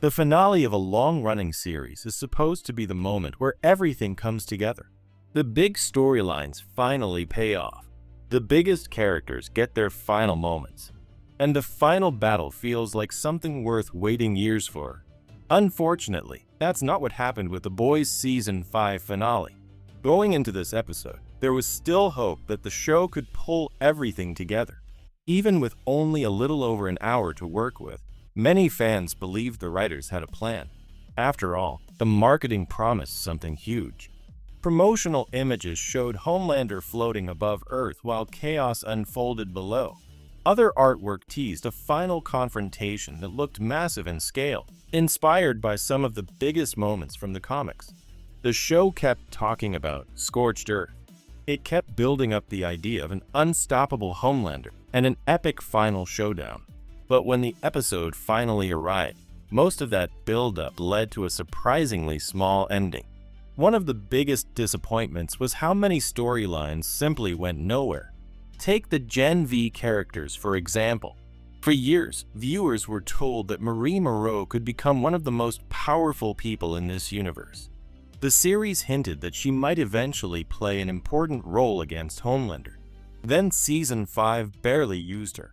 The finale of a long-running series is supposed to be the moment where everything comes together. The big storylines finally pay off. The biggest characters get their final moments. And the final battle feels like something worth waiting years for. Unfortunately, that's not what happened with The Boys Season 5 finale. Going into this episode, there was still hope that the show could pull everything together. Even with only a little over an hour to work with, many fans believed the writers had a plan. After all, the marketing promised something huge. Promotional images showed Homelander floating above Earth while chaos unfolded below. Other artwork teased a final confrontation that looked massive in scale, inspired by some of the biggest moments from the comics. The show kept talking about scorched earth. It kept building up the idea of an unstoppable Homelander and an epic final showdown. But when the episode finally arrived, most of that build-up led to a surprisingly small ending. One of the biggest disappointments was how many storylines simply went nowhere. Take the Gen V characters, for example. For years, viewers were told that Marie Moreau could become one of the most powerful people in this universe. The series hinted that she might eventually play an important role against Homelander. Then Season 5 barely used her.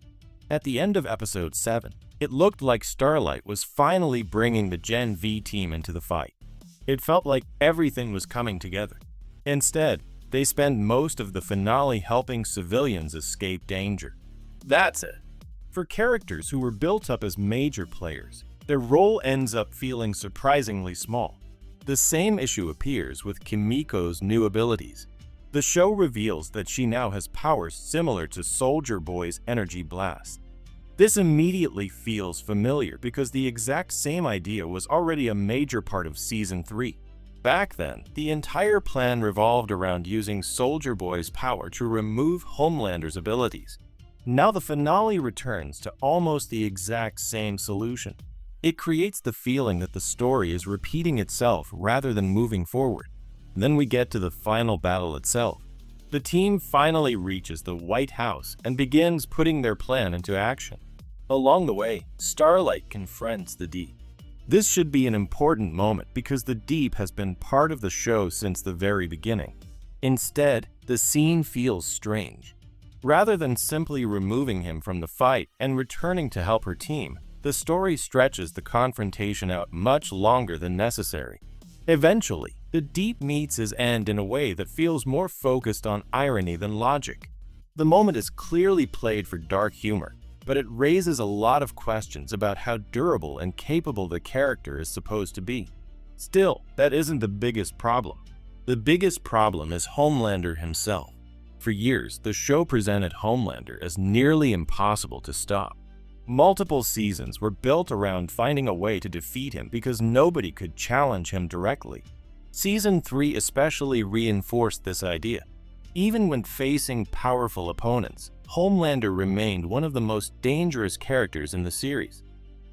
At the end of Episode 7, it looked like Starlight was finally bringing the Gen V team into the fight. It felt like everything was coming together. Instead, they spend most of the finale helping civilians escape danger. That's it. For characters who were built up as major players, their role ends up feeling surprisingly small. The same issue appears with Kimiko's new abilities. The show reveals that she now has powers similar to Soldier Boy's energy blast. This immediately feels familiar because the exact same idea was already a major part of Season 3. Back then, the entire plan revolved around using Soldier Boy's power to remove Homelander's abilities. Now the finale returns to almost the exact same solution. It creates the feeling that the story is repeating itself rather than moving forward. Then we get to the final battle itself. The team finally reaches the White House and begins putting their plan into action. Along the way, Starlight confronts the Deep. This should be an important moment because the Deep has been part of the show since the very beginning. Instead, the scene feels strange. Rather than simply removing him from the fight and returning to help her team, the story stretches the confrontation out much longer than necessary. Eventually, the Deep meets his end in a way that feels more focused on irony than logic. The moment is clearly played for dark humor, but it raises a lot of questions about how durable and capable the character is supposed to be. Still, that isn't the biggest problem. The biggest problem is Homelander himself. For years, the show presented Homelander as nearly impossible to stop. Multiple seasons were built around finding a way to defeat him because nobody could challenge him directly. Season 3 especially reinforced this idea. Even when facing powerful opponents, Homelander remained one of the most dangerous characters in the series.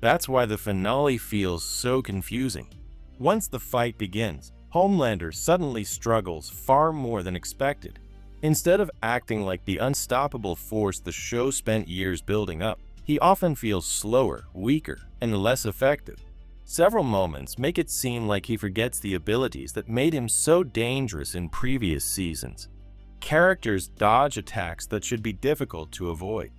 That's why the finale feels so confusing. Once the fight begins, Homelander suddenly struggles far more than expected. Instead of acting like the unstoppable force the show spent years building up, he often feels slower, weaker, and less effective. Several moments make it seem like he forgets the abilities that made him so dangerous in previous seasons. Characters dodge attacks that should be difficult to avoid.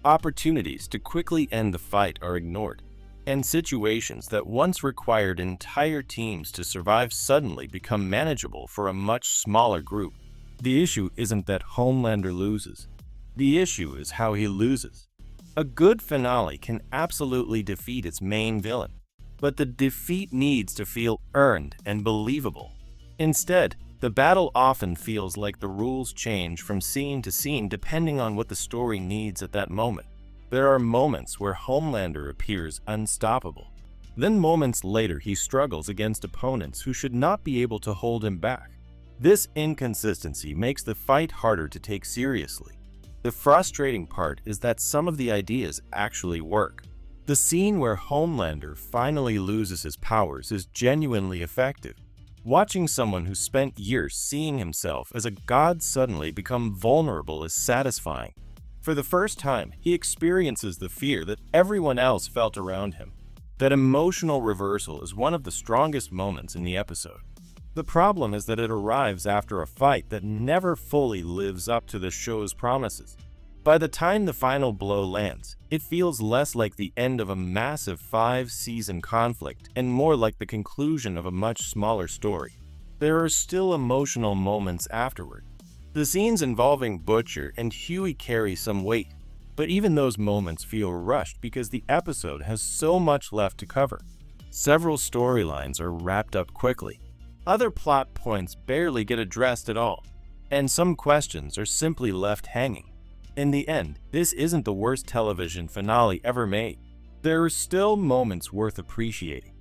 Opportunities to quickly end the fight are ignored, and situations that once required entire teams to survive suddenly become manageable for a much smaller group. The issue isn't that Homelander loses. The issue is how he loses. A good finale can absolutely defeat its main villain, but the defeat needs to feel earned and believable. Instead, the battle often feels like the rules change from scene to scene depending on what the story needs at that moment. There are moments where Homelander appears unstoppable. Then moments later he struggles against opponents who should not be able to hold him back. This inconsistency makes the fight harder to take seriously. The frustrating part is that some of the ideas actually work. The scene where Homelander finally loses his powers is genuinely effective. Watching someone who spent years seeing himself as a god suddenly become vulnerable is satisfying. For the first time, he experiences the fear that everyone else felt around him. That emotional reversal is one of the strongest moments in the episode. The problem is that it arrives after a fight that never fully lives up to the show's promises. By the time the final blow lands, it feels less like the end of a massive 5-season conflict and more like the conclusion of a much smaller story. There are still emotional moments afterward. The scenes involving Butcher and Huey carry some weight, but even those moments feel rushed because the episode has so much left to cover. Several storylines are wrapped up quickly. Other plot points barely get addressed at all, and some questions are simply left hanging. In the end, this isn't the worst television finale ever made. There are still moments worth appreciating.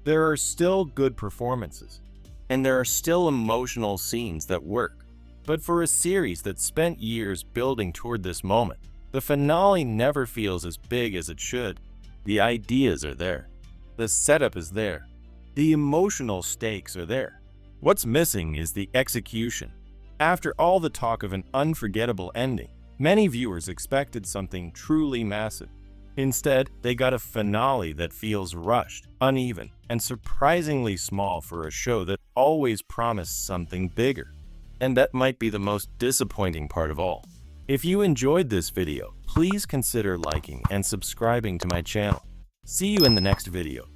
There are still good performances, and there are still emotional scenes that work. But for a series that spent years building toward this moment, the finale never feels as big as it should. The ideas are there. The setup is there. The emotional stakes are there. What's missing is the execution. After all the talk of an unforgettable ending, many viewers expected something truly massive. Instead, they got a finale that feels rushed, uneven, and surprisingly small for a show that always promised something bigger. And that might be the most disappointing part of all. If you enjoyed this video, please consider liking and subscribing to my channel. See you in the next video.